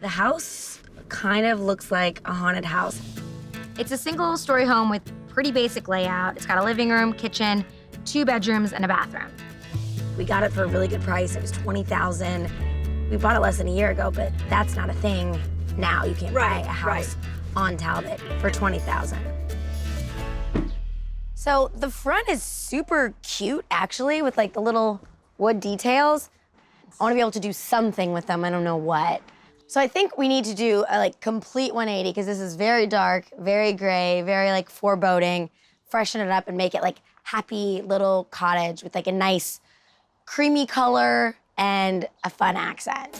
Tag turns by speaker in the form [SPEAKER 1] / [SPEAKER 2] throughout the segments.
[SPEAKER 1] The house kind of looks like a haunted house.
[SPEAKER 2] It's a single-story home with pretty basic layout. It's got a living room, kitchen, 2 bedrooms, and a bathroom.
[SPEAKER 1] We got it for a really good price. It was $20,000. We bought it less than a year ago, but that's not a thing now. You can't buy a house on Talbot for $20,000. So the front is super cute, actually, with like the little wood details. I want to be able to do something with them. I don't know what. So I think we need to do a like complete 180 because this is very dark, very gray, very like foreboding. Freshen it up and make it like happy little cottage with like a nice creamy color and a fun accent.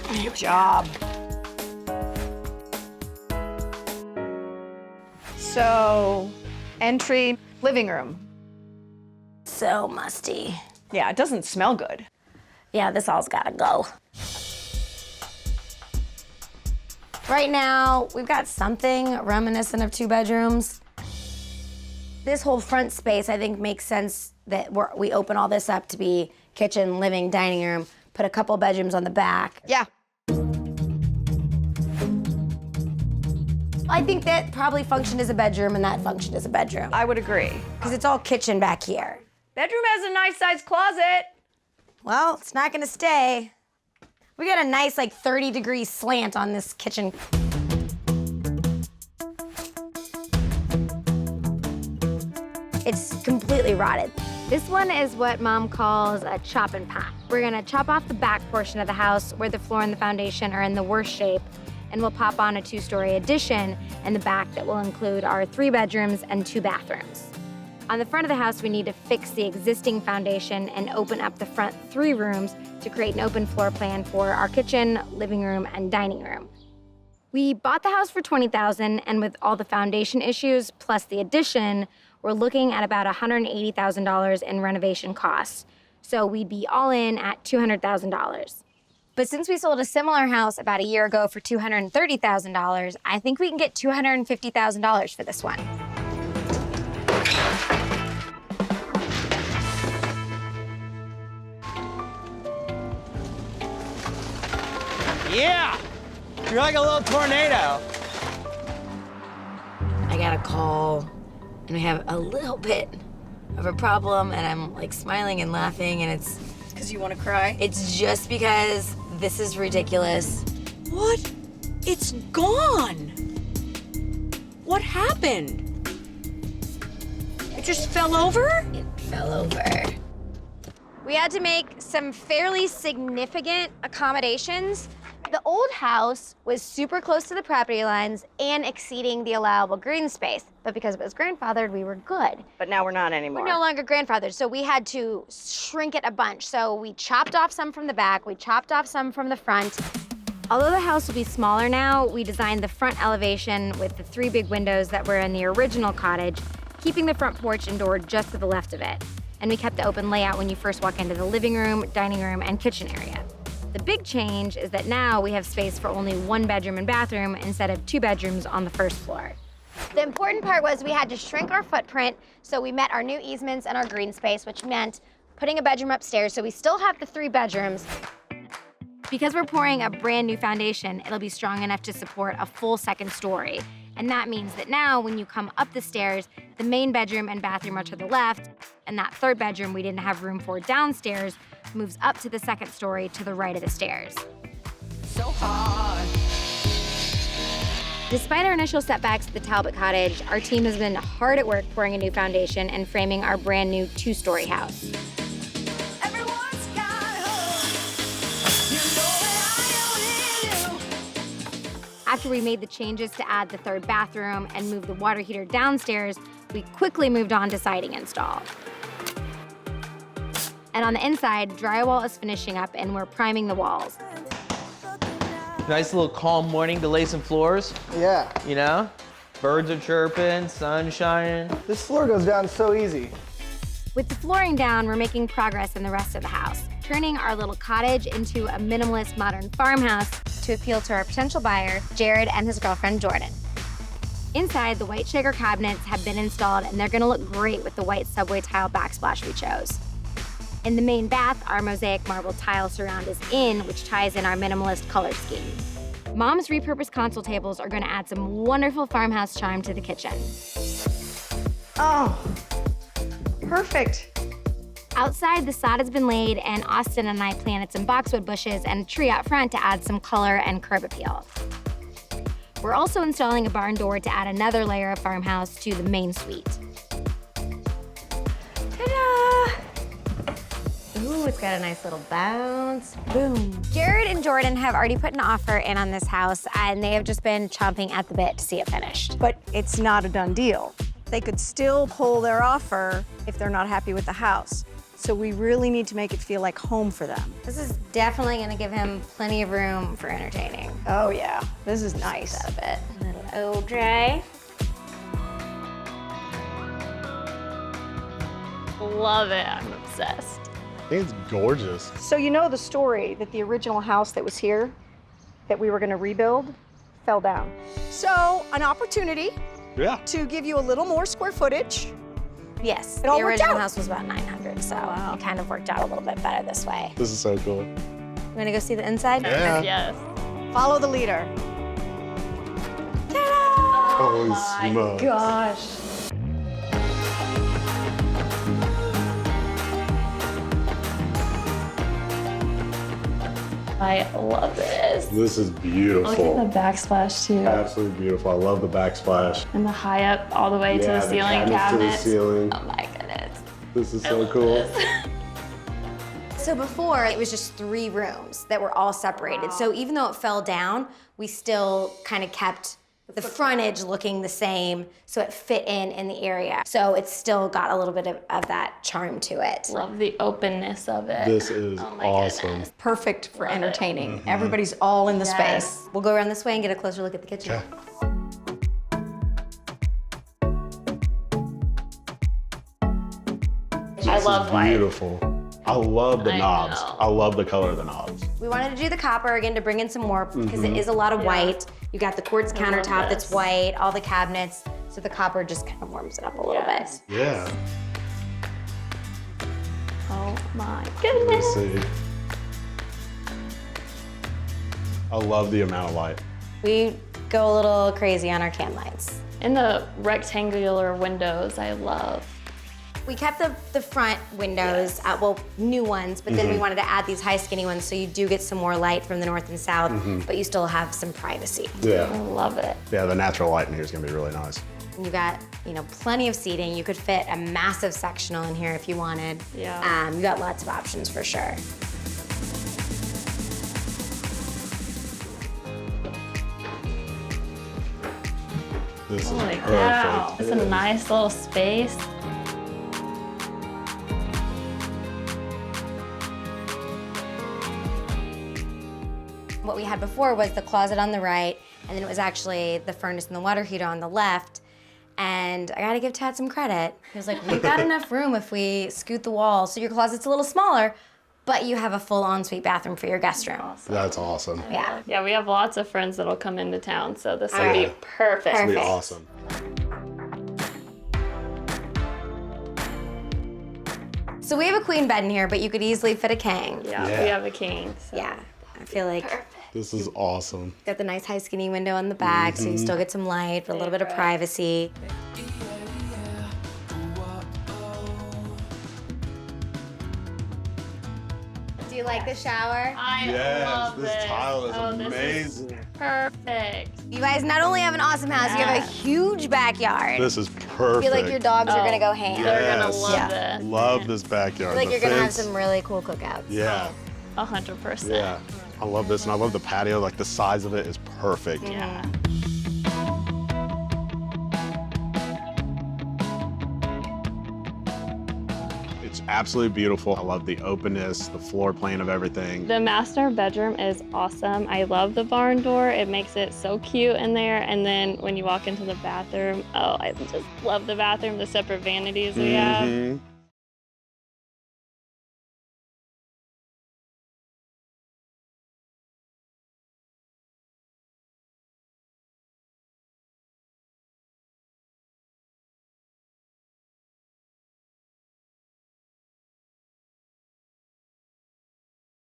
[SPEAKER 3] Good job. So, entry, living room.
[SPEAKER 1] So musty.
[SPEAKER 3] Yeah, it doesn't smell good.
[SPEAKER 1] Yeah, this all's gotta go. Right now, we've got something reminiscent of 2 bedrooms. This whole front space, I think, makes sense that we open all this up to be kitchen, living, dining room, put a couple bedrooms on the back.
[SPEAKER 3] Yeah.
[SPEAKER 1] I think that probably functioned as a bedroom and that functioned as a bedroom.
[SPEAKER 3] I would agree.
[SPEAKER 1] Because it's all kitchen back here.
[SPEAKER 3] Bedroom has a nice sized closet.
[SPEAKER 1] Well, it's not gonna stay. We got a nice like 30-degree slant on this kitchen. It's completely rotted.
[SPEAKER 2] This one is what Mom calls a chop and pack. We're gonna chop off the back portion of the house where the floor and the foundation are in the worst shape, and we'll pop on a 2-story addition in the back that will include our 3 bedrooms and 2 bathrooms. On the front of the house, we need to fix the existing foundation and open up the front 3 rooms to create an open floor plan for our kitchen, living room, and dining room. We bought the house for $20,000, and with all the foundation issues plus the addition, we're looking at about $180,000 in renovation costs. So we'd be all in at $200,000. But since we sold a similar house about a year ago for $230,000, I think we can get $250,000 for this one.
[SPEAKER 4] Yeah! You're like a little tornado.
[SPEAKER 1] I got a call, and we have a little bit of a problem, and I'm like smiling and laughing, and it's
[SPEAKER 3] Because you want to cry?
[SPEAKER 1] it's just because this is ridiculous.
[SPEAKER 5] What? It's gone. What happened? It just fell over?
[SPEAKER 1] It fell over.
[SPEAKER 2] We had to make some fairly significant accommodations. The old house was super close to the property lines and exceeding the allowable green space. But because it was grandfathered, we were good.
[SPEAKER 3] But now we're not anymore.
[SPEAKER 2] We're no longer grandfathered, so we had to shrink it a bunch. So we chopped off some from the back, we chopped off some from the front. Although the house will be smaller now, we designed the front elevation with the 3 big windows that were in the original cottage, keeping the front porch and door just to the left of it. And we kept the open layout when you first walk into the living room, dining room, and kitchen area. The big change is that now we have space for only 1 bedroom and bathroom instead of 2 bedrooms on the first floor. The important part was we had to shrink our footprint so we met our new easements and our green space, which meant putting a bedroom upstairs so we still have the 3 bedrooms. Because we're pouring a brand new foundation, it'll be strong enough to support a full 2nd story. And that means that now when you come up the stairs, the main bedroom and bathroom are to the left, and that 3rd bedroom we didn't have room for downstairs moves up to the 2nd story to the right of the stairs.
[SPEAKER 5] So hard.
[SPEAKER 2] Despite our initial setbacks at the Talbot Cottage, our team has been hard at work pouring a new foundation and framing our brand new 2-story house.
[SPEAKER 5] Everyone's got hope. You know that I only knew.
[SPEAKER 2] After we made the changes to add the 3rd bathroom and move the water heater downstairs, we quickly moved on to siding install. And on the inside, drywall is finishing up and we're priming the walls.
[SPEAKER 4] Nice little calm morning to lay some floors,
[SPEAKER 6] Yeah,
[SPEAKER 4] you know? Birds are chirping, sun shining.
[SPEAKER 6] this floor goes down so easy.
[SPEAKER 2] With the flooring down, we're making progress in the rest of the house, turning our little cottage into a minimalist modern farmhouse to appeal to our potential buyer, Jared and his girlfriend, Jordan. Inside, the white shaker cabinets have been installed and they're gonna look great with the white subway tile backsplash we chose. In the main bath, our mosaic marble tile surround is in, which ties in our minimalist color scheme. Mom's repurposed console tables are gonna add some wonderful farmhouse charm to the kitchen.
[SPEAKER 3] Oh, perfect.
[SPEAKER 2] Outside, the sod has been laid, and Austin and I planted some boxwood bushes and a tree out front to add some color and curb appeal. We're also installing a barn door to add another layer of farmhouse to the main suite.
[SPEAKER 1] Ta-da! Ooh, it's got a nice little bounce. Boom.
[SPEAKER 2] Jared and Jordan have already put an offer in on this house, and they have just been chomping at the bit to see it finished.
[SPEAKER 3] But it's not a done deal. They could still pull their offer if they're not happy with the house. So we really need to make it feel like home for them.
[SPEAKER 2] This is definitely gonna give him plenty of room for entertaining.
[SPEAKER 3] Oh yeah, this is nice.
[SPEAKER 2] A bit. Little OJ.
[SPEAKER 7] Love it. I'm obsessed.
[SPEAKER 8] I think it's gorgeous.
[SPEAKER 3] So you know the story that the original house that was here, that we were gonna rebuild, fell down. So an opportunity
[SPEAKER 8] Yeah.
[SPEAKER 3] to give you a little more square footage.
[SPEAKER 2] Yes,
[SPEAKER 3] It
[SPEAKER 2] the
[SPEAKER 3] all worked
[SPEAKER 2] original
[SPEAKER 3] out.
[SPEAKER 2] house was about 900, so it kind of worked out a little bit better this way.
[SPEAKER 8] This is so cool.
[SPEAKER 2] You wanna go see the inside?
[SPEAKER 8] Yeah.
[SPEAKER 7] Yes.
[SPEAKER 3] Follow the leader.
[SPEAKER 8] Holy smokes.
[SPEAKER 3] Gosh.
[SPEAKER 7] I love this.
[SPEAKER 8] This is
[SPEAKER 7] Look at
[SPEAKER 8] beautiful.
[SPEAKER 7] the backsplash too.
[SPEAKER 8] Absolutely beautiful. I love the backsplash.
[SPEAKER 7] And the high up all the way to the ceiling cabinets.
[SPEAKER 8] To the ceiling.
[SPEAKER 7] Oh my goodness.
[SPEAKER 8] This is so cool.
[SPEAKER 2] So before, it was just 3 rooms that were all separated. So even though it fell down, we still kind of kept the frontage looking the same, so it fit in the area. So it's still got a little bit of that charm to it.
[SPEAKER 7] Love the openness of it.
[SPEAKER 8] This is
[SPEAKER 7] Oh my
[SPEAKER 8] awesome.
[SPEAKER 7] goodness.
[SPEAKER 3] Perfect for entertaining. Everybody's all in the space.
[SPEAKER 2] We'll go around this way and get a closer look at the kitchen.
[SPEAKER 8] Okay.
[SPEAKER 7] I
[SPEAKER 8] This
[SPEAKER 7] love
[SPEAKER 8] is
[SPEAKER 7] white.
[SPEAKER 8] beautiful. I love the
[SPEAKER 7] I
[SPEAKER 8] knobs.
[SPEAKER 7] know.
[SPEAKER 8] I love the color of the knobs.
[SPEAKER 2] We wanted to do the copper again to bring in some more because it is a lot of white. You got the quartz countertop that's
[SPEAKER 7] this.
[SPEAKER 2] white, all the cabinets, so the copper just kind of warms it up a little
[SPEAKER 7] Yes.
[SPEAKER 2] bit.
[SPEAKER 8] Yeah.
[SPEAKER 7] Oh my
[SPEAKER 8] Let's
[SPEAKER 7] goodness.
[SPEAKER 8] see. I love the amount of light.
[SPEAKER 2] We go a little crazy on our can lights.
[SPEAKER 7] And the rectangular windows, I love.
[SPEAKER 2] We kept the front windows, well, new ones, but then we wanted to add these high skinny ones so you do get some more light from the north and south, but you still have some privacy.
[SPEAKER 7] I
[SPEAKER 8] Yeah.
[SPEAKER 7] love it.
[SPEAKER 8] Yeah, the natural light in here is gonna be really nice.
[SPEAKER 2] You got, plenty of seating. You could fit a massive sectional in here if you wanted.
[SPEAKER 7] Yeah.
[SPEAKER 2] You got lots of options for sure.
[SPEAKER 8] This is
[SPEAKER 7] Holy
[SPEAKER 8] perfect.
[SPEAKER 7] cow. It's a nice little space.
[SPEAKER 2] What we had before was the closet on the right, and then it was actually the furnace and the water heater on the left. And I gotta give Tad some credit. He was like, we've got enough room if we scoot the wall, so your closet's a little smaller, but you have a full ensuite bathroom for your guest room.
[SPEAKER 8] That's awesome.
[SPEAKER 2] Yeah.
[SPEAKER 7] Yeah, we have lots of friends that'll come into town, so this would
[SPEAKER 8] Yeah.
[SPEAKER 7] be perfect.
[SPEAKER 8] It'll be
[SPEAKER 2] Perfect.
[SPEAKER 8] awesome.
[SPEAKER 2] So we have a queen bed in here, but you could easily fit a king.
[SPEAKER 7] Yeah,
[SPEAKER 8] Yeah.
[SPEAKER 7] we have a king. So.
[SPEAKER 2] Yeah, I feel like
[SPEAKER 8] This is awesome.
[SPEAKER 2] got the nice high skinny window on the back, so you still get some light, but a little bit of privacy. Do you like the shower?
[SPEAKER 7] I love
[SPEAKER 8] this
[SPEAKER 7] this.
[SPEAKER 8] tile is
[SPEAKER 7] Oh, this
[SPEAKER 8] amazing.
[SPEAKER 7] Perfect.
[SPEAKER 2] You guys not only have an awesome house, you have a
[SPEAKER 7] Yes.
[SPEAKER 2] huge backyard.
[SPEAKER 8] This is
[SPEAKER 2] I
[SPEAKER 8] perfect.
[SPEAKER 2] feel like your dogs are gonna go ham.
[SPEAKER 7] They're gonna
[SPEAKER 8] Yes.
[SPEAKER 7] love
[SPEAKER 2] Yeah.
[SPEAKER 7] this.
[SPEAKER 8] Love this backyard.
[SPEAKER 2] I feel like
[SPEAKER 8] The
[SPEAKER 2] you're gonna have
[SPEAKER 8] fence-
[SPEAKER 2] some really cool cookouts.
[SPEAKER 8] Yeah.
[SPEAKER 7] 100%.
[SPEAKER 8] Yeah. I love this, and I love the patio. Like the size of it is perfect.
[SPEAKER 7] Yeah.
[SPEAKER 8] It's absolutely beautiful. I love the openness, the floor plan of everything.
[SPEAKER 7] The master bedroom is awesome. I love the barn door. It makes it so cute in there. And then when you walk into the bathroom, oh, I just love the bathroom, the separate vanities we have.
[SPEAKER 8] Mhm.